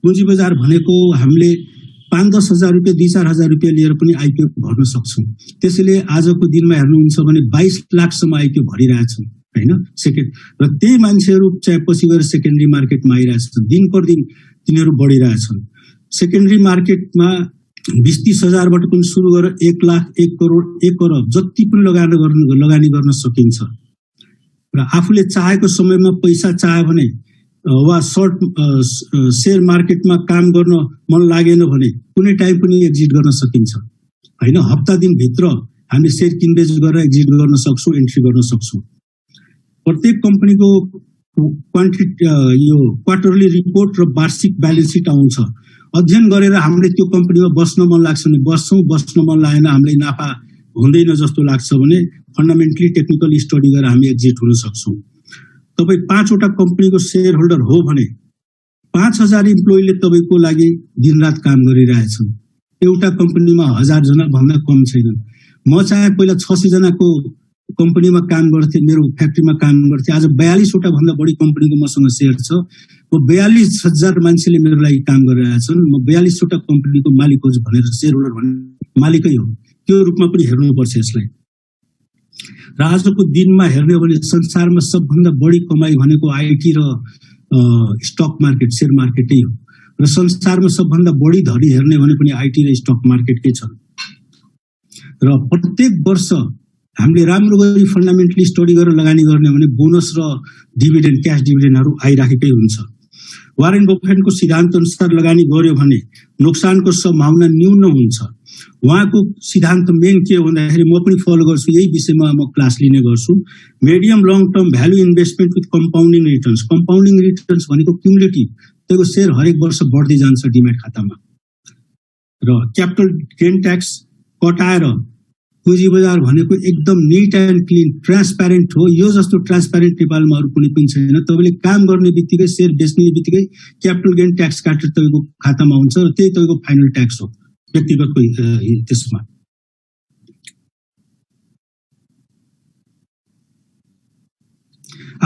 पुँजी बजार भनेको हामीले 5-10 हजार रुपियाँ 2-4 हजार रुपियाँ लिएर पनि आइपिओ भर्न सक्छौँ। त्यसैले आजको दिनमा हेर्नुहुन्छ भने 22 लाखसम्म आइपिओ भरिरहेछौँ हैन सेकेन्ड, र त्यही मान्छेहरू चाहिँ पछि गएर सेकेन्डरी मार्केटमा आइरहेछन्। दिन पर दिन तिनीहरू बढिरहेछन्। सेकेन्डरी मार्केटमा 20-30 हजारबाट पनि सुरु गरेर 1 लाख 1 करोड 1 अरब जति पनि लगानी गर्न सकिन्छ। र आफूले चाहेको समयमा पैसा चाह्यो भने वा सर्ट शेयर मार्केटमा काम गर्न मन लागेन भने कुनै टाइम पनि एक्जिट गर्न सकिन्छ हैन। हप्ता दिनभित्र हामीले शेयर किनबेच गरेर एक्जिट गर्न सक्छौँ, एन्ट्री गर्न सक्छौँ। प्रत्येक कम्पनीको यो क्वार्टरली रिपोर्ट र वार्षिक ब्यालेन्स सिट आउँछ। अध्ययन गरेर हामीले त्यो कम्पनीमा बस्न मन लाग्छ भने बस्छौँ, बस्न मन लागेन हामीलाई नाफा हुँदैन जस्तो लाग्छ भने फन्डामेन्टली टेक्निकल स्टडी गरेर हामी एक्जिट हुन सक्छौँ। तपाईँ 5 वटा कम्पनीको शेयर होल्डर हो भने 5000 इम्प्लोइले तपाईँको लागि दिनरात काम गरिरहेछन्। एउटा कम्पनीमा 1000 जना भन्दा कम छैनन्। म चाहे पहिला 600 जनाको कम्पनीमा काम गर्थेँ, मेरो फ्याक्ट्रीमा काम गर्थेँ। आज 42 वटा भन्दा बढी कम्पनीको मसँग शेयर छ। म 42,000 मान्छेले मेरो लागि काम गरिरहेछन्। म 42 वटा कम्पनीको मालिक हो भनेर शेयर होल्डर भन्ने मालिकै हो, त्यो रूपमा पनि हेर्नुपर्छ यसलाई। र आजको दिनमा हेर्ने हो भने संसारमा सबभन्दा बढी कमाई भनेको आइटी र स्टक मार्केट शेयर मार्केटै हो। र संसारमा सबभन्दा बढी धनी हेर्ने भने पनि आइटी र स्टक मार्केटकै छन्। र प्रत्येक वर्ष हामीले राम्रो गरी फन्डामेन्टली स्टडी गरेर लगानी गर्ने भने बोनस र डिभिडेन्ड क्याश डिभिडेन्डहरू आइराखेकै हुन्छ। वारेन बफेटको सिद्धान्त अनुसार लगानी गर्यो भने नोक्सानको सम्भावना न्यून हुन्छ। उहाँको सिद्धान्त मेन के हो भन्दाखेरि म पनि फलो गर्छु, यही विषयमा म क्लास लिने गर्छु। Medium long term value investment with compounding returns. Compounding returns भनेको क्युमुलेटिभ, त्यसको शेयर हरेक वर्ष बढ्दै जान्छ डिमेट खातामा। र क्यापिटल गेन ट्याक्स कटाएर पुँजी बजार भनेको एकदम निट एन्ड क्लिन ट्रान्सप्यारेन्ट हो। यो जस्तो ट्रान्सप्यारेन्ट नेपालमा अरू कुनै पनि छैन। तपाईँले काम गर्ने बित्तिकै शेयर बेच्ने बित्तिकै क्यापिटल गेन ट्याक्स काटेर तपाईँको खातामा हुन्छ र त्यही तपाईँको फाइनल ट्याक्स हो व्यक्तिगतको त्यसमा।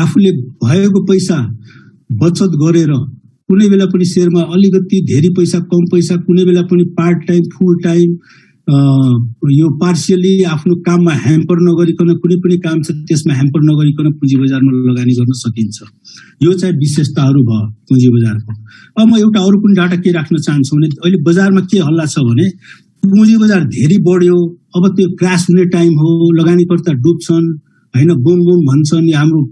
आफूले भएको पैसा बचत गरेर कुनै बेला पनि शेयरमा अलिकति धेरै पैसा कम पैसा, कुनै बेला पनि पार्ट टाइम फुल टाइम यो पार्सियली आफ्नो काममा ह्याम्पर नगरिकन कुनै पनि काम छ त्यसमा ह्याम्पर नगरिकन पुँजी बजारमा लगानी गर्न सकिन्छ। यो चाहिँ विशेषताहरू भयो पुँजी बजारको। अब म एउटा अरू पनि डाटा के राख्न चाहन्छु भने अहिले बजारमा के हल्ला छ भने पुँजी बजार धेरै बढ्यो, अब त्यो क्रास हुने टाइम हो, लगानीकर्ता डुब्छन् हैन, बुम बुम भन्छन्। हाम्रो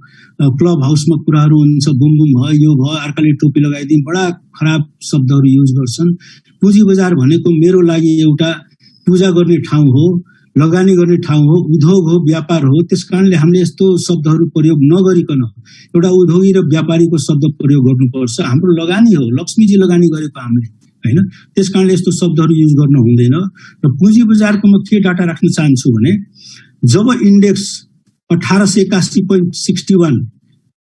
क्लब हाउसमा कुराहरू हुन्छ, बुम बुम भयो, यो भयो, अर्काले टोपी लगाइदिन्, बडा खराब शब्दहरू युज गर्छन्। पुँजी बजार भनेको मेरो लागि एउटा पूजा गर्ने ठाउँ हो, लगानी गर्ने ठाउँ हो, उद्योग हो, व्यापार हो। त्यस कारणले हामीले यस्तो शब्दहरू प्रयोग नगरिकन एउटा उद्योगी र व्यापारीको शब्द प्रयोग गर्नुपर्छ। हाम्रो लगानी हो, लक्ष्मीजी लगानी गरेको हामीले हैन, त्यस कारणले यस्तो शब्दहरू युज गर्न हुँदैन। र पुँजी बजारको म के डाटा राख्न चाहन्छु भने जब इन्डेक्स 1881.61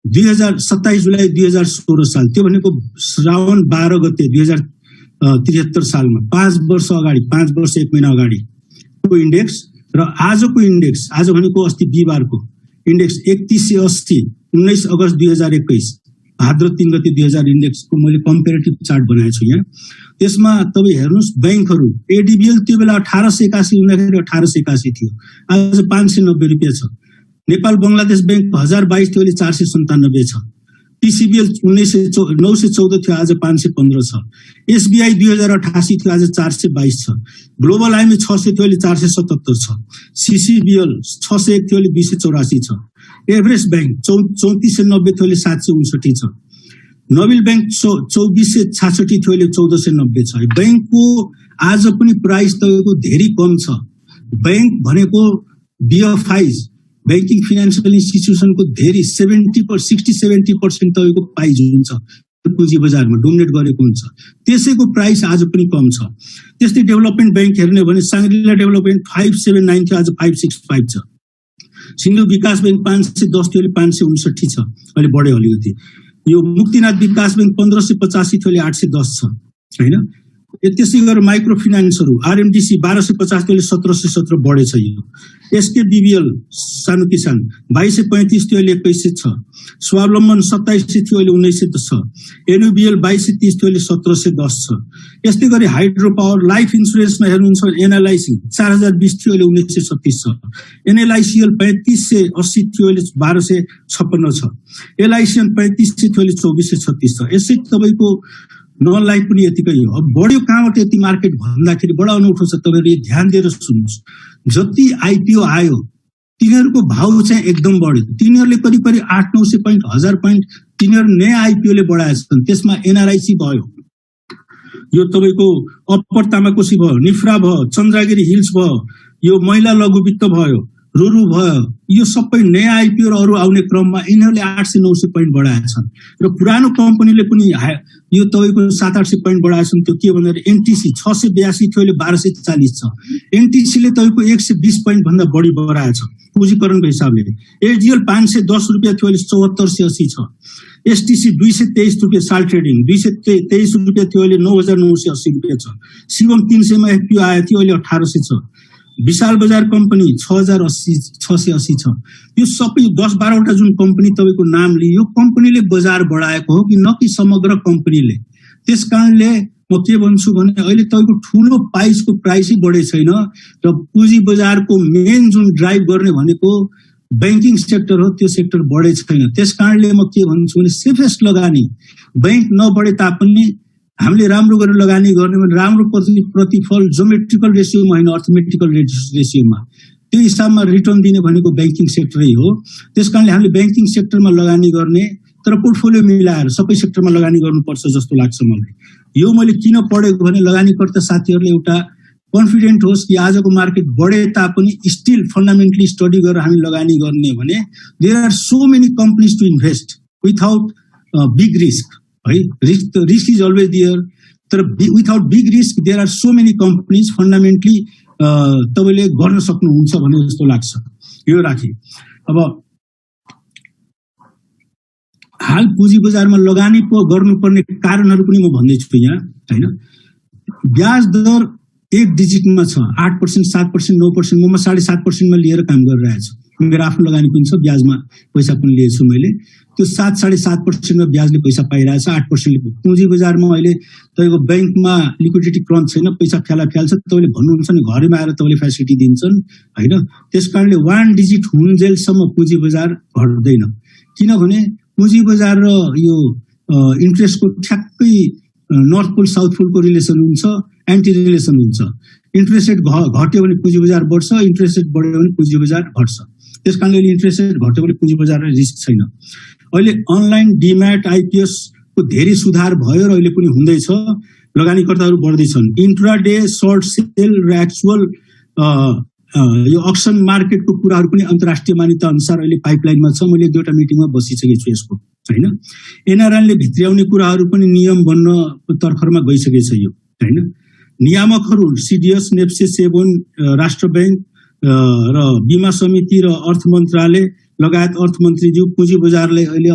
27 जुलाई 2016 साल, त्यो भनेको श्रावण 12 गते 2073 सालमा 5 वर्ष अगाडि, 5 वर्ष 1 महिना अगाडिको इन्डेक्स र आजको इन्डेक्स, आज भनेको अस्ति बिहिबारको इन्डेक्स 3180 19 अगस्त 2021 भाद्र 3 गते 2000 इन्डेक्सको मैले कम्पेरेटिभ चार्ट बनाएको छु यहाँ। त्यसमा तपाईँ हेर्नुहोस् बैंकहरू एडिबिएल त्यो बेला 1881 हुँदाखेरि 1881 थियो, आज 590 रुपियाँ छ। नेपाल बङ्गलादेश बैंक 1022 थियो, अहिले 497 छ। टिसिबिएल 914 थियो, आज 515 छ। एसबिआई 2088 थियो, आज 422 छ। ग्लोबल आइमी 600 थियो, अहिले 477 छ। सिसिबिएल 601 थियो, अहिले 284 छ। एभरेस्ट बैंक 3490 थियो, अहिले 759 छ। नोबेल बैंक 2466 थियो, अहिले 1490 छ। बैंकको आज पनि प्राइस तपाईँको धेरै कम छ। बैंक भनेको बिएफआइज बैंकिङ फाइनेन्शियल इन्स्टिट्युसनको धेरै 60-70% तपाईँको प्राइस हुन्छ पुँजी बजारमा डोमिनेट गरेको हुन्छ, त्यसैको प्राइस आज पनि कम छ। त्यस्तै डेभलपमेन्ट बैंक हेर्ने भने साङ्ग्रिला डेभलपमेन्ट 579 थियो, आज 565 छ। सिन्धु विकास बैंक 510 थियो, अहिले 559 छ, अहिले बढ्यो अलिकति। यो मुक्तिनाथ विकास बैंक 1585 थियो, अहिले 810 छ हैन। त्यसै गरेर माइक्रो फाइनान्सहरू आरएमडीसी 1250 थियो, अहिले 1717 बढेछ। यो एसके बीबीएल सानो किसान 2235 थियो, अहिले 2100 छ। स्वावलम्बन 2700 थियो, अहिले 1900 छ। एनयुबीएल 2230 थियो, अहिले 1710 छ। यस्तै गरी हाइड्रो पावर लाइफ इन्सुरेन्समा हेर्नुहुन्छ एनएलआईसी 4020 थियो, अहिले 1936 छ। एनएलआईसीएल 3580 थियो, अहिले 1256 छ। एलआईसीएन 3500 थियो, अहिले 2436 छ। यसै तपाईको नन लाइफ पनि यतिकै हो। अब बढ्यो कहाँबाट यति मार्केट भन्दाखेरि बडा अनौठो छ। तपाईहरुले ध्यान दिएर सुन्नुस्, जति आइपीओ आयो तिनीहरूको भाउ चाहिँ एकदम बढ्यो। तिनीहरूले करिब 800-900 पोइन्ट 1000 पोइन्ट तिनीहरू नयाँ आइपीओले बढाएछन्। त्यसमा एनआरआईसी भयो, यो तपाईको अप्पर तामाकोशी भयो, निफ्रा भयो, चन्द्रगिरी हिल्स भयो, यो महिला लघु वित्त भयो, रुरु भयो। यो सबै नयाँ आइपीओ र अरु आउने क्रममा यिनीहरूले 800-900 पोइन्ट बढाएछन् र पुरानो कम्पनीले पनि यो तपाईको 700-800 पोइन्ट बढाएछन्। त्यो के भन्दाखेरि एनटीसी 682 थियो, अहिले 1240 छ। एनटीसीले तपाईको 120 पोइन्ट भन्दा बढी बढाएछ पुँजीकरणको हिसाबले। एचडीएल 510 रुपैयाँ थियो, अहिले 7480 छ। एसटीसी 223 रुपैयाँ साल ट्रेडिङ 223 रुपैयाँ थियो, अहिले 9980 रुपैयाँ छ। शिवम 300 मा एफपीओ आएको थियो, अहिले 1800 छ। विशाल बजार कम्पनी 680 छ। यो सबै 10-12 वटा जुन कम्पनी तपाईको नाम लियो, कम्पनीले बजार बढाएको हो कि न कि समग्र कम्पनीले। त्यसकारणले म के भन्छु भने अहिले तपाईको ठूलो प्राइसको प्राइसै बढे छैन र पुँजी बजारको मेन जुन ड्राइभ गर्ने भनेको बैंकिङ सेक्टर हो, त्यो सेक्टर बढे छैन। त्यसकारणले म के भन्छु भने सेफेस्ट लगानी बैंक नबढे तापनि हामीले राम्रो गरेर लगानी गर्ने भने राम्रो प्रतिफल जोमेट्रिकल रेसियोमा हैन, अर्थमेटिकल रेसियोमा त्यो हिसाबमा रिटर्न दिने भनेको बैंकिङ सेक्टरै हो। त्यसकारणले हामीले बैंकिङ सेक्टरमा लगानी गर्ने तर पोर्टफोलियो मिलाएर सबै सेक्टरमा लगानी गर्नुपर्छ जस्तो लाग्छ मलाई। यो मैले किन पढेको भने लगानीकर्ता साथीहरूले एउटा कन्फिडेन्ट होस् कि आजको मार्केट बढे तापनि स्टिल फन्डामेन्टली स्टडी गरेर हामी लगानी गर्ने भने there are so many companies to invest without big risk है। रिस्क इज अलवेज देयर, तर without big risk there are so many companies fundamentally तपाईले गर्न सक्नुहुन्छ भन्ने जस्तो लाग्छ। यो राखी अब हाल पुँजी बजारमा लगानी गर्नुपर्ने कारणहरू पनि म भन्दैछु यहाँ हैन। ब्याज दर एक डिजिटमा छ, 8%, 7%, 9%। म 7.5% मा लिएर काम गरिरहेको छु। मेरो आफ्नो लगानी पनि छ, ब्याजमा पैसा पनि लिएछु मैले। त्यो 7.5% मा ब्याजले पैसा पाइरहेछ, 8% ले। पुँजी बजारमा अहिले तपाईको बैंकमा लिक्विडिटी क्रन्च छैन, पैसा फ्याल्छ। तपाईले भन्नुहुन्छ नि घरमा आएर तपाईले फ्यासिलिटी दिन्छन् हैन। त्यसकारणले 1 डिजिट हुन्जेलसम्म पुँजी बजार घट्दैन, किनभने पुँजी बजार र यो इन्ट्रेस्टको ठ्याक्कै नर्थ पोल साउथ पोलको रिलेसन हुन्छ, एन्टी रिलेसन हुन्छ। इन्ट्रेस्ट रेट घट्यो भने पुँजी बजार बढ्छ, इन्ट्रेस्ट रेट बढ्यो भने पुँजी बजार घट्छ। त्यसकारणले इन्ट्रेस्ट रेट घट्यो भने पुँजी बजारमा रिस्क छैन। अहिले अनलाइन डिम्याट आइपीएस को धेरै सुधार भयो र अहिले पनि हुँदैछ, लगानीकर्ताहरू बढ्दैछन्। इन्ट्राडे सर्ट सेल र एक्चुअल यो अक्सन मार्केटको कुराहरू पनि अन्तर्राष्ट्रिय मान्यता अनुसार अहिले पाइपलाइनमा छ। मैले दुईवटा मिटिङमा बसिसकेको छु यसको हैन। एनआरएनले भित्र्याउने कुराहरू पनि नियम बन्न तर्खरमा गइसकेको छ यो हैन। नियामकहरू सीडीएस, नेप्से, सेबोन, राष्ट्र बैंक र बीमा समिति र अर्थ मन्त्रालय लगायत अर्थमन्त्रीज्यू पुँजी बजारले अहिले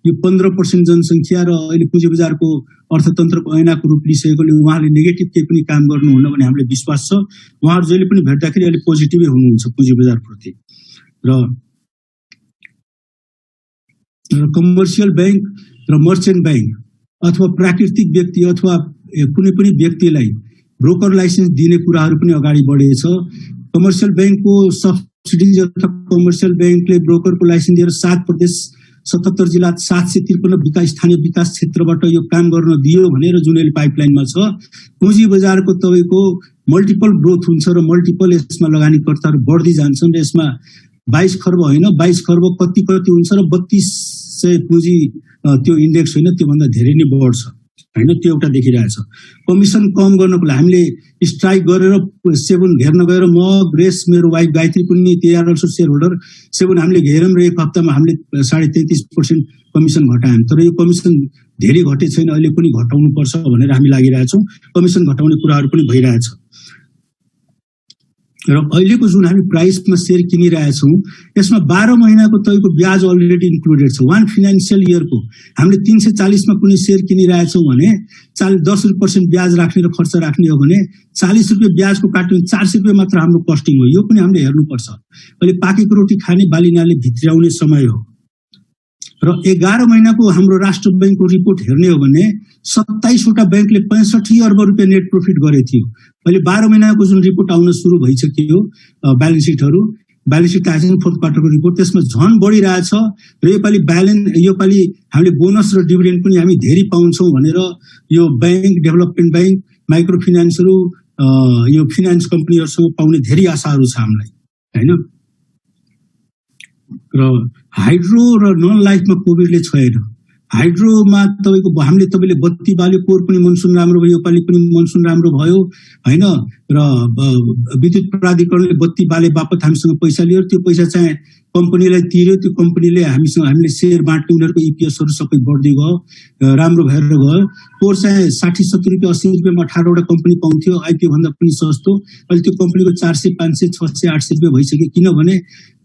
यो 15% जनसङ्ख्या र अहिले पुँजी बजारको अर्थतन्त्रको ऐनाको रूप लिइसकेकोले उहाँले नेगेटिभ केही पनि काम गर्नुहुन्न भन्ने हामीलाई विश्वास छ। उहाँहरू जहिले पनि भेट्दाखेरि अहिले पोजिटिभै हुनुहुन्छ पुँजी बजारप्रति। र कमर्सियल बैंक र मर्चेन्ट बैंक अथवा प्राकृतिक व्यक्ति अथवा कुनै पनि व्यक्तिलाई ब्रोकर लाइसेन्स दिने कुराहरू पनि अगाडि बढेछ। कमर्सियल बैंकको सब्सिडिज अथवा कमर्सियल बैंकले ब्रोकरको लाइसेन्स दिएर 7 प्रदेश 77 जिल्ला 753 स्थानीय विकास क्षेत्रबाट यो काम गर्न दियो भनेर जुन अहिले पाइपलाइनमा छ। पुँजी बजारको तपाईको मल्टिपल ग्रोथ हुन्छ र मल्टिपल यसमा लगानीकर्ताहरू बढ्दै जान्छन् र यसमा 22 खर्ब होइन 22 खर्ब कति हुन्छ र 3200 पुँजी त्यो इन्डेक्स होइन, त्योभन्दा धेरै नै बढ्छ हैन। त्यो एउटा देखिरहेछ। कमिसन कम गर्नको लागि हामीले स्ट्राइक गरेर सेबुन घेर्न गएर म ग्रेस मेरो वाइफ गायत्री पनि तयार अल्सो शेयर होल्डर सेबुन हामीले घेर्यौं र एक हप्तामा हामीले 33.5% कमिसन घटायौं। तर यो कमिसन धेरै घटे छैन, अहिले पनि घटाउनु पर्छ भनेर हामी लागिरहेछौं। कमिसन घटाउने कुराहरू पनि भइरहेछ। र अहिलेको जुन हामी प्राइसमा सेयर किनिरहेछौँ यसमा 12 महिनाको तपाईँको ब्याज अलरेडी इन्क्लुडेड छ। 1 फाइनेन्सियल इयरको हामीले 340 मा कुनै सेयर किनिरहेछौँ भने 10% ब्याज राख्ने र खर्च राख्ने हो भने 40 रुपियाँ ब्याजको काट्यो भने 400 रुपियाँ मात्र हाम्रो कस्टिङ हो। यो पनि हामीले हेर्नुपर्छ। अहिले पाकेको रोटी खाने बालिनाले भित्र्याउने समय हो र 11 महिनाको हाम्रो राष्ट्र बैंकको रिपोर्ट हेर्ने हो भने 27 वटा बैंकले 65 अर्ब रुपियाँ नेट प्रॉफिट गरे थियो। अहिले 12 महिनाको जुन रिपोर्ट आउन सुरु भइसक्यो ब्यालेन्स सिट आएछ फोर्थ क्वार्टरको रिपोर्ट, त्यसमा झन बढिरहेछ र योपालि हामीले बोनस र डिभिडेन्ड पनि हामी धेरै पाउँछौँ भनेर यो बैंक, डेभलपमेन्ट बैंक, माइक्रो फाइनान्सहरू, यो फाइनान्स कम्पनीहरूसँग पाउने धेरै आशाहरू छ हामीलाई हैन। र हाइड्रो र नन लाइफमा कोभिडले छैन। हाइड्रोमा तपाईँले बत्ती बाल्यो, पोहोर पनि मनसुन राम्रो भयो, योपालि पनि मनसुन राम्रो भयो हैन। र विद्युत प्राधिकरणले बत्ती बाले बापत हामीसँग पैसा लियो, त्यो पैसा चाहिँ कम्पनीलाई तिर्यो, त्यो कम्पनीले हामीले सेयर बाँड्ने, उनीहरूको इपिएसहरू सबै बढ्दै गयो, राम्रो भएर गयो। पोहोर चाहिँ 60-70 रुपियाँ 80 रुपियाँमा 18 वटा कम्पनी पाउँथ्यो, आइपिओ भन्दा पनि सस्तो। अहिले त्यो कम्पनीको 400, 500, 600, 800 रुपियाँ भइसक्यो, किनभने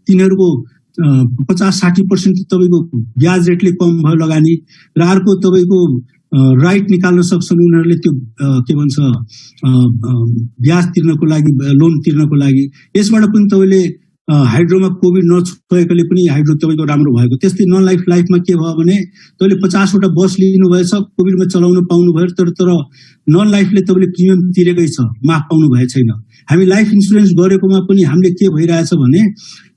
तिनीहरूको 50-60% तपाईँको ब्याज रेटले कम भयो लगानी, र अर्को तपाईँको राइट निकाल्न सक्छन् उनीहरूले, त्यो के भन्छ ब्याज तिर्नको लागि, लोन तिर्नको लागि। यसबाट पनि तपाईँले हाइड्रोमा कोभिड नछोएकोले पनि हाइड्रो तपाईँको राम्रो भएको। त्यस्तै नन लाइफमा के भयो भने तपाईँले 50 वटा बस लिनुभएछ, कोभिडमा चलाउन पाउनु भयो, तर नन लाइफले तपाईँले प्रिमियम तिरेकै छ, माफ पाउनु भएको छैन। हामी लाइफ इन्सुरेन्स गरेकोमा पनि हामीले के भइरहेछ भने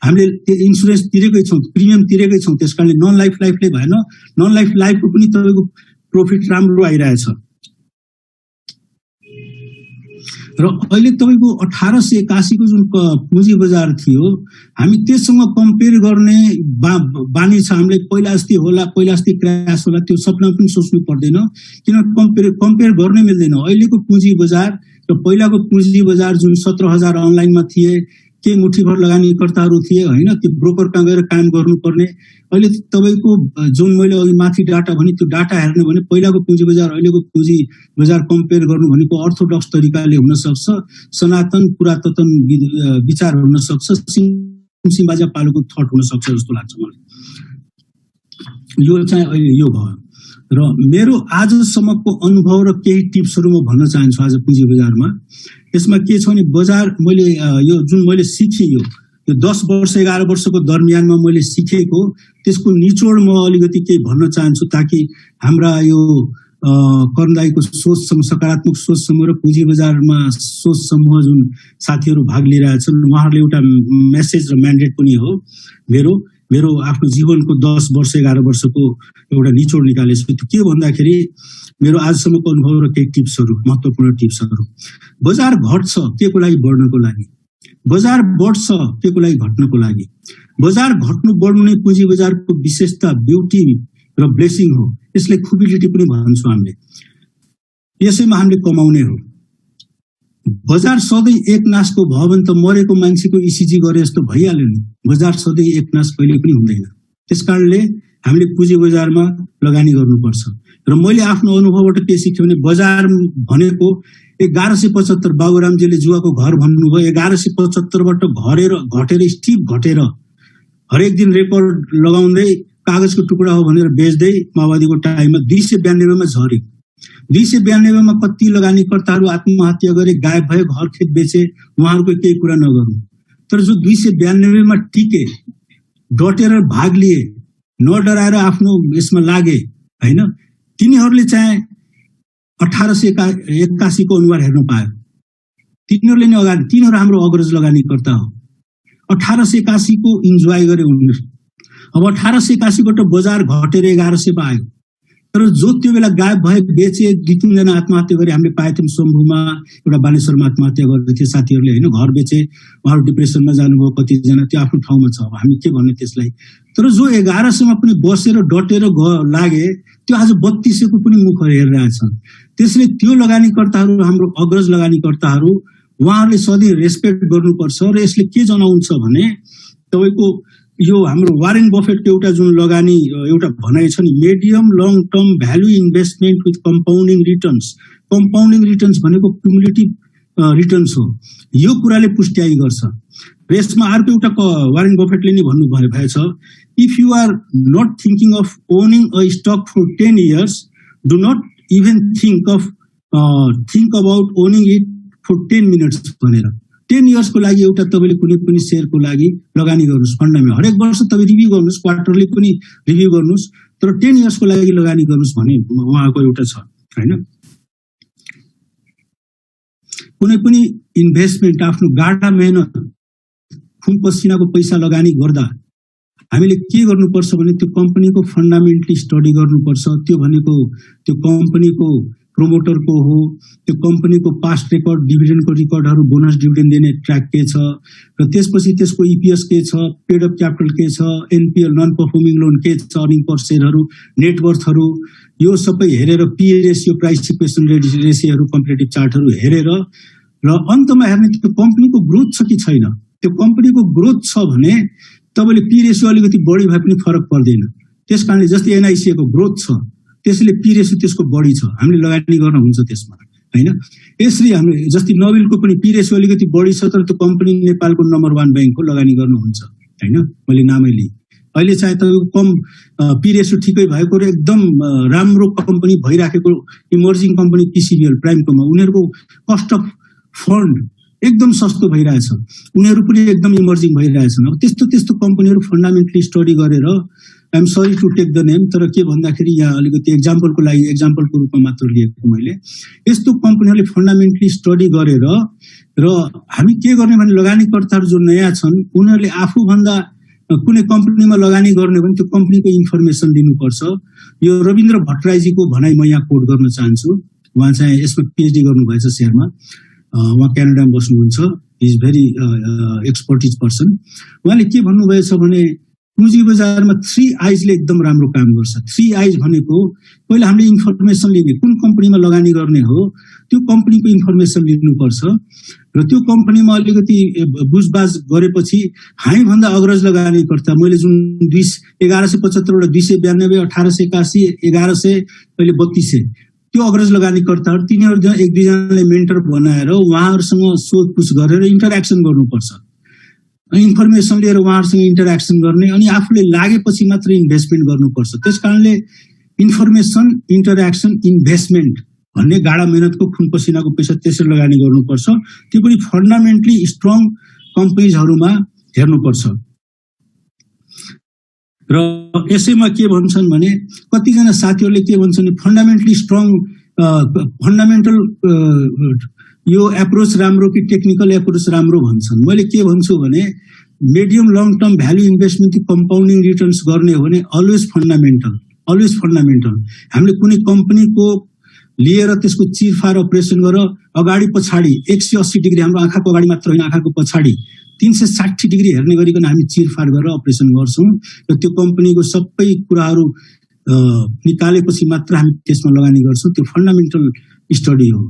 हामीले त्यो इन्सुरेन्स तिरेकै छौँ, प्रिमियम तिरेकै छौँ, त्यसकारणले नन लाइफले भएन। नन लाइफको पनि तपाईँको प्रफिट राम्रो आइरहेछ। र अहिले तपाईँको 1881 को जुन पुँजी बजार थियो, हामी त्यससँग कम्पेयर गर्ने बानी छ हामीले। पहिला अस्ति क्रास होला, त्यो सपना पनि सोच्नु पर्दैन, किन कम्पेयर गर्नै मिल्दैन। अहिलेको पुँजी बजार र पहिलाको पुँजी बजार जुन 17,000 अनलाइनमा थिए, के मुठीभर लगानीकर्ताहरू थिए हैन, त्यो ब्रोकर कहाँ गएर काम गर्नुपर्ने। अहिले तपाईँको जुन मैले अघि माथि डाटा भने त्यो डाटा हेर्ने भने पहिलाको पुँजी बजार अहिलेको पुँजी बजार कम्पेयर गर्नु भनेको अर्थोडक्स तरिकाले हुन सक्छ, सनातन पुरातन विचार हुन सक्छ, सिमबाजा पालोको थट हुन सक्छ जस्तो लाग्छ मलाई। यो चाहिँ अहिले यो भयो। र मेरो आजसम्मको अनुभव र केही टिप्सहरू म भन्न चाहन्छु आज पुँजी बजारमा। यसमा के छ भने बजार मैले यो जुन मैले सिकेँ, यो 10 वर्ष 11 वर्षको दरमियानमा मैले सिकेको त्यसको निचोड म अलिकति केही भन्न चाहन्छु, ताकि हाम्रा यो कर्णदायीको सोच सकारात्मक सोच समूह र पुँजी बजारमा सोच समूह जुन साथीहरू भाग लिइरहेछन् उहाँहरूले एउटा मेसेज र म्यान्डेट पनि हो। मेरो आफ्नो जीवनको 10 वर्ष 11 वर्षको एउटा निचोड निकालेछु। त्यो के भन्दाखेरि मेरो आजसम्मको अनुभव र केही टिप्सहरू, महत्त्वपूर्ण टिप्सहरू। बजार घट्छ के को लागि? बढ्नको लागि। बजार बढ्छ के को लागि? घट्नको लागि। बजार घट्नु बढ्नु नै पुँजी बजारको विशेषता, ब्युटी र ब्लेसिङ हो। यसले खुबिलिटी पनि भन्छौँ हामीले। यसैमा हामीले कमाउने हो। बजार सधैँ एकनासको भयो भने त मरेको मान्छेको इसिजी गरे जस्तो भइहाल्यो नि। बजार सधैँ एकनास कहिले पनि हुँदैन। त्यसकारणले हामीले पुँजी बजारमा लगानी गर्नुपर्छ। र मैले आफ्नो अनुभवबाट के सिक्यो भने बजार भनेको 1175 बाबुरामजीले जुवाको घर भन्नुभयो, 1175बाट घटेर स्टिप घटेर हरेक दिन रेकर्ड लगाउँदै कागजको टुक्रा हो भनेर बेच्दै माओवादीको टाइममा 292 मा झर्यो। 292 मा कति लगानीकर्ताहरू आत्महत्या गरे, गायब भए, घर खेत बेचे, उहाँहरूको केही कुरा नगर्नु। तर जो 292 मा टिके, डटेर भाग लिए, नडराएर आफ्नो यसमा लागे हैन, तिनीहरूले चाहिँ 1881 को अनुहार हेर्न पायो। तिनीहरूले नै अगाडि, तिनीहरू हाम्रो अग्रज लगानीकर्ता हो। 1881 को इन्जोय गरे उनीहरू। अब 1881बाट बजार घटेर 1100 मा आयो। तर जो त्यो बेला गायब भए, बेचे, 2-3 जना आत्महत्या गरे हामीले पाएको थियौँ। शम्भुमा एउटा बालेश्वरमा आत्महत्या गरेको थियो साथीहरूले हैन, घर बेचे, उहाँहरू डिप्रेसनमा जानुभयो कतिजना, त्यो आफ्नो ठाउँमा छ। अब हामी के भन्ने त्यसलाई। तर जो 1100 मा पनि बसेर डटेर लागे, त्यो आज 3200 को पनि मुख हेरिरहेछन्। त्यसले त्यो लगानीकर्ताहरू, हाम्रो अग्रज लगानीकर्ताहरू, उहाँहरूले सधैँ रेस्पेक्ट गर्नुपर्छ। र यसले के जनाउँछ भने तपाईको यो हाम्रो वारेन बफेटको एउटा जुन लगानी एउटा भनाइ छ नि, medium long term value investment with compounding returns. Compounding returns भनेको क्युमुलेटिभ रिटर्न्स हो, यो कुराले पुष्ट्याइ गर्छ। र यसमा अर्को एउटा वारेन बफेटले नै भन्नु भएछ, if you are not thinking of owning a stock for 10 years, do not even think about owning it for 10 minutes भनेर। 10 years को लागि एउटा तपाईँले कुनै पनि सेयरको लागि लगानी गर्नुहोस्, फन्डमा हरेक वर्ष तपाईँ रिभ्यू गर्नुहोस्, क्वार्टरली पनि रिभ्यू गर्नुहोस्, तर 10 years को लागि लगानी गर्नुहोस् भने उहाँको एउटा छ हैन। कुनै पनि इन्भेस्टमेन्ट आफ्नो गाढा मेहनत खुन पसिनाको पैसा लगानी गर्दा हामीले के गर्नुपर्छ भने त्यो कम्पनीको फन्डामेन्टली स्टडी गर्नुपर्छ। त्यो भनेको त्यो कम्पनीको प्रोमोटरको हो, त्यो कम्पनीको पास्ट रेकर्ड, डिभिडेन्डको रिकर्डहरू, बोनस डिभिडेन्ड दिने ट्र्याक के छ, र त्यसपछि त्यसको इपिएस के छ, पेड अप क्यापिटल के छ, एनपिएल नन पर्फर्मिङ लोन के छ, अर्निङ पर सेयरहरू, नेटवर्थहरू, यो सबै हेरेर P ratio, price equation रेसियोहरू, competitive चार्टहरू हेरेर र अन्तमा हेर्ने त्यो कम्पनीको ग्रोथ छ कि छैन। त्यो कम्पनीको ग्रोथ छ भने तपाईँले पी रेसियो अलिकति बढी भए पनि फरक पर्दैन। त्यसकारणले जस्तै एनआइसिए को ग्रोथ छ त्यसले पी रेसियो त्यसको बढी छ, हामीले लगानी गर्न हुन्छ त्यसमा हैन। यसरी हामीले जस्तै नोबेलको पनि पी रेसियो अलिकति बढी छ, तर त्यो कम्पनी नेपालको नम्बर 1 बैंक हो, लगानी गर्नुहुन्छ हैन। मैले नामै लिएँ, अहिले चाहिँ तपाईँको कम पी रेसियो ठिकै भएको र एकदम राम्रो कम्पनी भइराखेको इमर्जिङ कम्पनी पीसीबीएल प्राइमकोमा उनीहरूको कस्ट अफ फन्ड एकदम सस्तो भइरहेछ, उनीहरू पनि एकदम इमर्जिङ भइरहेछन्। अब त्यस्तो त्यस्तो कम्पनीहरू फन्डामेन्टली स्टडी गरेर, I am sorry to take the name, तर के भन्दाखेरि यहाँ अलिकति एक्जाम्पलको लागि एक्जाम्पलको रूपमा मात्र लिएको मैले, यस्तो कम्पनीहरूले फन्डामेन्टली स्टडी गरेर र हामी के गर्ने भने लगानीकर्ताहरू जो नयाँ छन् उनीहरूले आफूभन्दा कुनै कम्पनीमा लगानी गर्ने भने त्यो कम्पनीको इन्फर्मेसन दिनुपर्छ। यो रविन्द्र भट्टराईजीको भनाइ म यहाँ कोट गर्न चाहन्छु। उहाँ चाहिँ यसमा पिएचडी गर्नुभएछ सेयरमा, उहाँ क्यानाडामा बस्नुहुन्छ, इज भेरी एक्सपर्टिज पर्सन। उहाँले के भन्नुभएछ भने पुँजी बजारमा 3 I's ले एकदम राम्रो काम गर्छ। 3 I's भनेको पहिला हामीले इन्फर्मेसन लिने, कुन कम्पनीमा लगानी गर्ने हो त्यो कम्पनीको इन्फर्मेसन लिनुपर्छ र त्यो कम्पनीमा अलिकति बुझबाज गरेपछि हामीभन्दा अग्रज लगानीकर्ता, मैले जुन 1175 292 1881 1100 अहिले 3200 त्यो अग्रज लगानीकर्ताहरू तिनीहरू एक दुईजनाले मेन्टर बनाएर उहाँहरूसँग सोधपुछ गरेर इन्टरेक्सन गर्नुपर्छ, इन्फर्मेसन लिएर उहाँहरूसँग इन्टरेक्सन गर्ने, अनि आफूले लागेपछि मात्र इन्भेस्टमेन्ट गर्नुपर्छ। त्यसकारणले इन्फर्मेसन, इन्टरेक्सन, इन्भेस्टमेन्ट भन्ने गाढा मेहनतको खुन पसिनाको पैसा त्यसरी लगानी गर्नुपर्छ। त्यो पनि फन्डामेन्टली स्ट्रङ कम्पनीजहरूमा हेर्नुपर्छ। र यसैमा के भन्छन् भने कतिजना साथीहरूले के भन्छन्, फन्डामेन्टली स्ट्रङ फन्डामेन्टल यो एप्रोच राम्रो कि टेक्निकल एप्रोच राम्रो भन्छन्। मैले के भन्छु भने medium long term value investment compounding returns गर्ने हो भने अलवेज फन्डामेन्टल। हामीले कुनै कम्पनीको लिएर त्यसको चिरफार अपरेसन गरेर अगाडि पछाडि 180 डिग्री, हाम्रो आँखाको अगाडि मात्र होइन आँखाको पछाडि 360 डिग्री हेर्ने गरिकन हामी चिरफार गरेर अपरेसन गर्छौँ र त्यो कम्पनीको सबै कुराहरू निकालेपछि मात्र हामी त्यसमा लगानी गर्छौँ। त्यो फन्डामेन्टल स्टडी हो।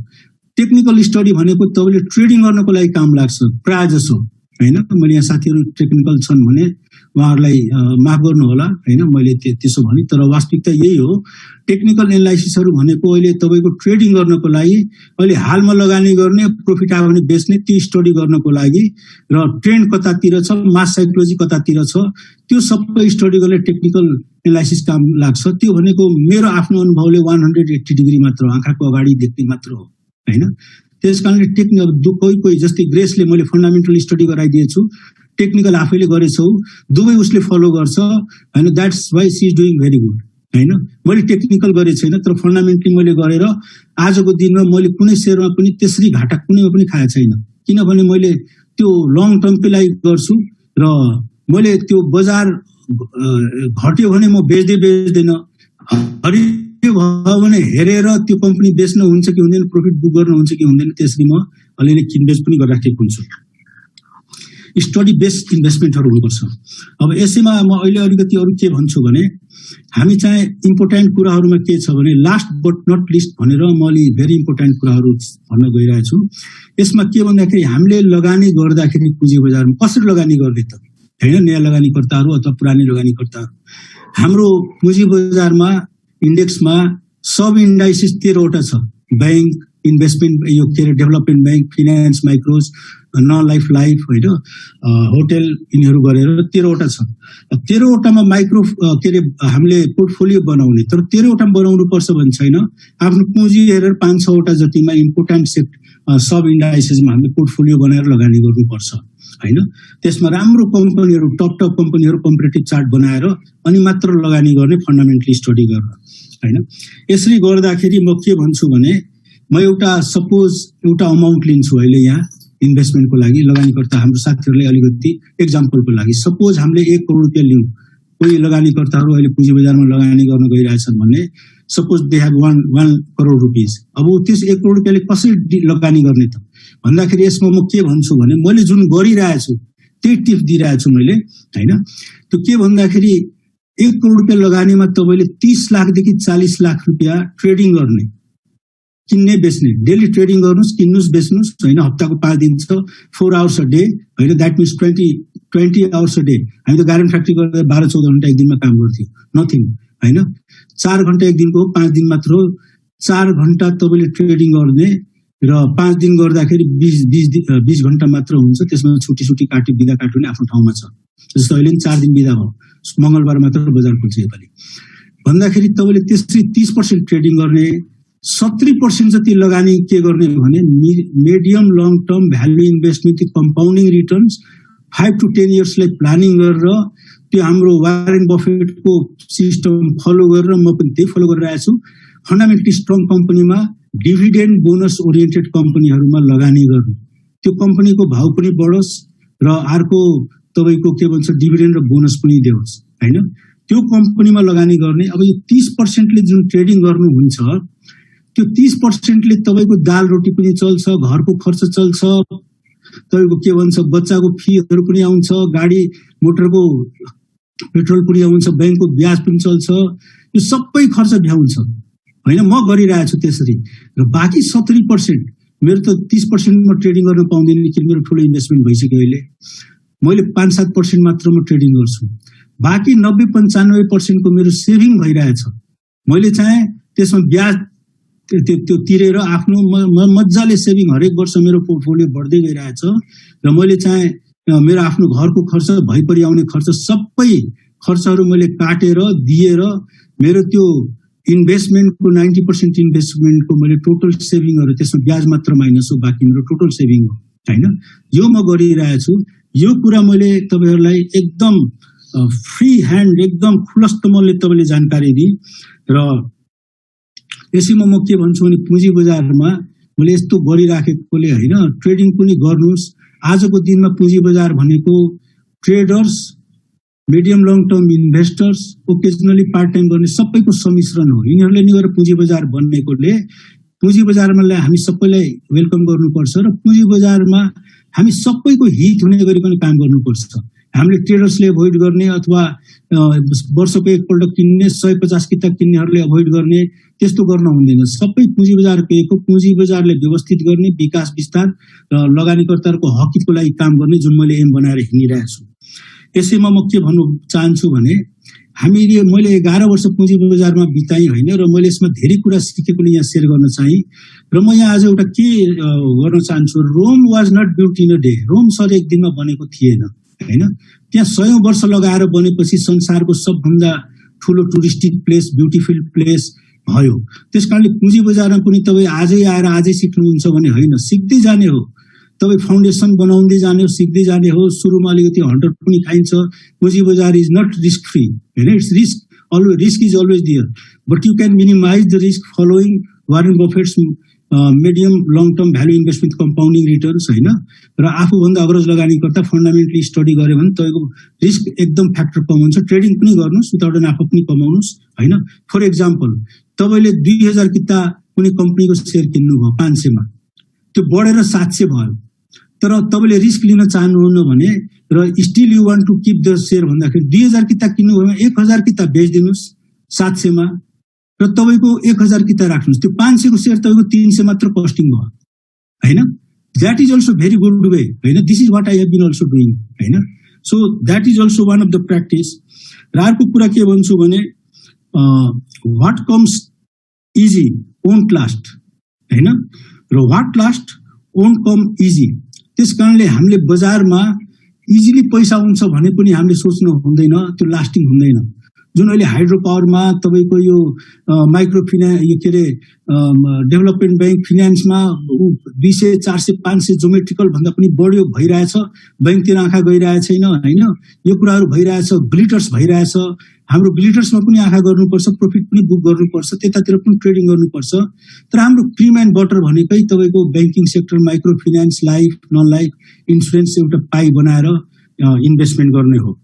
टेक्निकल स्टडी भनेको तपाईँले ट्रेडिङ गर्नको लागि काम लाग्छ प्राय जसो हैन। मैले यहाँ साथीहरू टेक्निकल छन् भने उहाँहरूलाई माफ गर्नु होला हैन, मैले त्यसो भने, तर वास्तविकता यही हो। टेक्निकल एनालाइसिसहरू भनेको अहिले तपाईँको ट्रेडिङ गर्नको लागि, अहिले हालमा लगानी गर्ने, प्रफिट आयो भने बेच्ने, त्यो स्टडी गर्नको लागि र ट्रेन्ड कतातिर छ, मास साइकोलोजी कतातिर छ, त्यो सबै स्टडी गर्ने टेक्निकल एनालाइसिस काम लाग्छ। त्यो भनेको मेरो आफ्नो अनुभवले 180 डिग्री मात्र आँखाको अगाडि देख्ने मात्र हो हैन। त्यसकारणले टेक्निकल कोही जस्तै ग्रेसले मैले फन्डामेन्टल स्टडी गराइदिएछु, टेक्निकल आफैले गरेछौ, दुवै उसले फलो गर्छ हैन, that's why she is doing very good हैन। मैले टेक्निकल गरेको छैन, तर फन्डामेन्टली मैले गरेर आजको दिनमा मैले कुनै सेयरमा पनि त्यसरी घाटा कुनैमा पनि खाएको छैन, किनभने मैले त्यो लङ टर्मकै लागि गर्छु र मैले त्यो बजार घट्यो भने म बेच्दैन, हरियो भयो भने हेरेर त्यो कम्पनी बेच्न हुन्छ कि हुँदैन, प्रफिट बुक गर्न हुन्छ कि हुँदैन, त्यसरी म अलिअलि किनबेच पनि गरिराखेको हुन्छु। स्टडी बेस्ड इन्भेस्टमेन्टहरू हुनुपर्छ। अब यसैमा म अहिले अलिकति अरू के भन्छु भने हामी चाहिँ इम्पोर्टेन्ट कुराहरूमा के छ भने लास्ट बट नट लिस्ट भनेर म अलि भेरी इम्पोर्टेन्ट कुराहरू भन्न गइरहेछु। यसमा के भन्दाखेरि हामीले लगानी गर्दाखेरि पुँजी बजारमा कसरी लगानी गर्ने त हैन, नयाँ लगानीकर्ताहरू अथवा पुरानी लगानीकर्ताहरू। हाम्रो पुँजी बजारमा इन्डेक्समा सब इन्डाइसिस 13 वटा छ, बैंक, इन्भेस्टमेन्ट यो के अरे development bank, finance, micros, non life होइन, होटल, यिनीहरू गरेर 13वटा छ। 13वटामा माइक्रो के अरे हामीले पोर्टफोलियो बनाउने, तर 13वटा बनाउनु पर्छ भन्ने छैन। आफ्नो पुँजी हेरेर 5-6वटा जतिमा इम्पोर्टेन्ट सब इन्डाइसेसमा हामीले पोर्टफोलियो बनाएर लगानी गर्नुपर्छ होइन। त्यसमा राम्रो कम्पनीहरू, टप कम्पनीहरू कम्पेरेटिभ चार्ट बनाएर अनि मात्र लगानी गर्ने, फन्डामेन्टली स्टडी गरेर होइन। यसरी गर्दाखेरि म के भन्छु भने, म सपोज एउटा अमाउन्ट लिन्छु अहिले यहाँ इन्भेस्टमेन्टको लागि। लगानीकर्ता हाम्रो साथीहरूले अलिकति इक्जाम्पलको लागि सपोज हामीले 1 करोड रुपियाँ लिउँ। कोही लगानीकर्ताहरू अहिले पुँजी बजारमा लगानी गर्न गइरहेछन् भने suppose they have 1 crore rupees. अब त्यस 1 करोड रुपियाँले कसरी लगानी गर्ने त भन्दाखेरि यसमा म के भन्छु भने, मैले जुन गरिरहेछु त्यही टिप दिइरहेछु मैले होइन। त्यो के भन्दाखेरि 1 करोड रुपियाँ लगानीमा तपाईँले 30 लाखदेखि 40 लाख रुपियाँ ट्रेडिङ गर्ने, किन्ने बेच्ने, डेली ट्रेडिङ गर्नुहोस्, किन्नुहोस् बेच्नुहोस् होइन। हप्ताको 5 दिन छ, 4 आवर्स अ डे होइन, that means 20 hours a day. हामी त गार्मेन्ट फ्याक्ट्री गरेर 12-14 घन्टा एक दिनमा काम गर्थ्यौँ, नथिङ होइन। 4 घन्टा एक दिनको हो, 5 दिन मात्र हो। 4 घन्टा तपाईँले ट्रेडिङ गर्ने र 5 दिन गर्दाखेरि 20 घन्टा मात्र हुन्छ। त्यसमा छुट्टी काट्यो, बिदा काट्यो भने आफ्नो ठाउँमा छ। जस्तो अहिले 4 दिन बिदा भयो, मङ्गलबार मात्र बजार खुल्छ योपालि भन्दाखेरि तपाईँले त्यसरी 30% ट्रेडिङ गर्ने, 70% जति लगानी के गर्ने भने medium long term value investment, compounding returns 5 to 10 इयर्सलाई प्लानिङ गरेर त्यो हाम्रो वारेन बफेटको सिस्टम फलो गरेर म पनि त्यही फलो गरिरहेको छु। फन्डामेन्टली स्ट्रङ कम्पनीमा, डिभिडेन्ड बोनस ओरिएन्टेड कम्पनीहरूमा लगानी गर्नु, त्यो कम्पनीको भाउ पनि बढोस् र अर्को तपाईँको के भन्छ डिभिडेन्ड र बोनस पनि देओस् होइन। त्यो कम्पनीमा लगानी गर्ने। अब यो 30%ले जुन ट्रेडिङ गर्नुहुन्छ, त्यो 30%ले तपाईँको दाल रोटी पनि चल्छ, घरको खर्च चल्छ, तपाईँको के भन्छ बच्चाको फीहरू पनि आउँछ, गाडी मोटरको पेट्रोल पनि आउँछ, ब्याङ्कको ब्याज पनि चल्छ, यो सबै खर्च भ्याउँछ होइन। म गरिरहेको छु त्यसरी। र बाँकी 70% मेरो त 30% म ट्रेडिङ गर्न पाउँदैन किन मेरो ठुलो इन्भेस्टमेन्ट भइसक्यो। अहिले मैले 5-7% मात्र म ट्रेडिङ गर्छु। बाँकी 90-95% को मेरो सेभिङ भइरहेछ। मैले चाहे त्यसमा ब्याज त्यो तिरेर आफ्नो मजाले सेभिङ हरेक वर्ष मेरो पोर्टफोलियो बढ्दै गइरहेछ र मैले चाहे मेरो आफ्नो घरको खर्च, भइपरि आउने खर्च, सबै खर्चहरू मैले काटेर दिएर मेरो त्यो इन्भेस्टमेन्टको 90% इन्भेस्टमेन्टको मैले टोटल सेभिङहरू त्यसमा ब्याज मात्र माइनस हो, बाँकी मेरो टोटल सेभिङ हो होइन। यो म गरिरहेछु। यो कुरा मैले तपाईँहरूलाई एकदम फ्री ह्यान्ड, एकदम खुलस्तमले तपाईँले जानकारी दिएँ। र यसैमा म के भन्छु भने पुँजी बजारमा मैले यस्तो गरिराखेकोले होइन, ट्रेडिङ पनि गर्नुहोस्। आजको दिनमा पुँजी बजार भनेको traders, medium long term investors, occasionally part time गर्ने सबैको सम्मिश्रण हो। यिनीहरूले नि गरेर पुँजी बजार बन्नेकोले पुँजी बजारमा हामी सबैलाई वेलकम गर्नुपर्छ र पुँजी बजारमा हामी सबैको हित हुने गरिकन काम गर्नुपर्छ। हामीले ट्रेडर्सले अभोइड गर्ने अथवा वर्षको एकपल्ट किन्ने 150 किताब किन्नेहरूले अभोइड गर्ने, त्यस्तो गर्न हुँदैन। सबै पुँजी बजार पेएको, पुँजी बजारले व्यवस्थित गर्ने, विकास विस्तार र लगानीकर्ताहरूको हकको लागि काम गर्ने जुन मैले एम बनाएर हिँडिरहेको छु। यसैमा म के भन्नु चाहन्छु भने मैले 11 वर्ष पुँजी बजारमा बिताएँ होइन, र मैले यसमा धेरै कुरा सिकेकोले यहाँ सेयर गर्न चाहेँ। र म यहाँ आज एउटा के गर्न चाहन्छु, Rome was not built in a day. Rome सर एक दिनमा बनेको थिएन होइन। त्यहाँ 100 वर्ष लगाएर बनेपछि संसारको सबभन्दा ठुलो टुरिस्टिक प्लेस, ब्युटिफुल प्लेस भयो। त्यस कारणले पुँजी बजारमा पनि तपाईँ आजै आएर आजै सिक्नुहुन्छ भने होइन, सिक्दै जाने हो। तपाईँ फाउन्डेसन बनाउँदै जाने हो, सिक्दै जाने हो। सुरुमा अलिकति हन्टर पनि खाइन्छ। पुँजी बजार इज नट रिस्क फ्री होइन, it's risk always, risk is always there, but you can minimize the risk following Warren Buffett's medium long term value investment compounding returns होइन। र आफूभन्दा अग्रज लगानीकर्ता फन्डामेन्टली स्टडी गर्यो भने तपाईँको रिस्क एकदम फ्याक्टर कम हुन्छ। ट्रेडिङ पनि गर्नुहोस्, उताबाट नाफा पनि कमाउनुहोस् होइन। फर एक्जाम्पल तपाईँले 2000 किता कुनै कम्पनीको सेयर किन्नुभयो 500 मा, त्यो बढेर 700 भयो, तर तपाईँले रिस्क लिन चाहनुहुन्न भने र still you want to keep the share भन्दाखेरि 2000 किता किन्नुभयो भने 1000 किता बेचिदिनुहोस् 700 मा र तपाईँको 1000 किता राख्नुहोस्। त्यो 500 को सेयर तपाईँको 300 मात्र कस्टिङ भयो होइन। That is also very good way होइन। This is what I have been also doing होइन। So that is also one of the practice. र अर्को कुरा के भन्छु भने what comes easy won't last होइन। र what last won't come easy. त्यस कारणले हामीले बजारमा इजिली पैसा हुन्छ भने पनि हामीले सोच्नु हुँदैन, त्यो लास्टिङ हुँदैन। जुन अहिले हाइड्रो पावरमा तपाईँको यो माइक्रो फिनान्स के अरे डेभलपमेन्ट ब्याङ्क फिनान्समा 200, 400, 500 जोमेट्रिकल भन्दा पनि बढी भइरहेछ, ब्याङ्कतिर आँखा गइरहेको छैन होइन, यो कुराहरू भइरहेछ। ग्लिटर्स भइरहेछ, हाम्रो ग्लिटर्समा पनि आँखा गर्नुपर्छ, प्रफिट पनि बुक गर्नुपर्छ, त्यतातिर पनि ट्रेडिङ गर्नुपर्छ। तर हाम्रो क्रिम एन्ड बटर भनेकै तपाईँको banking sector, micro finance, life, non life, insurance एउटा पाइ बनाएर इन्भेस्टमेन्ट गर्ने हो।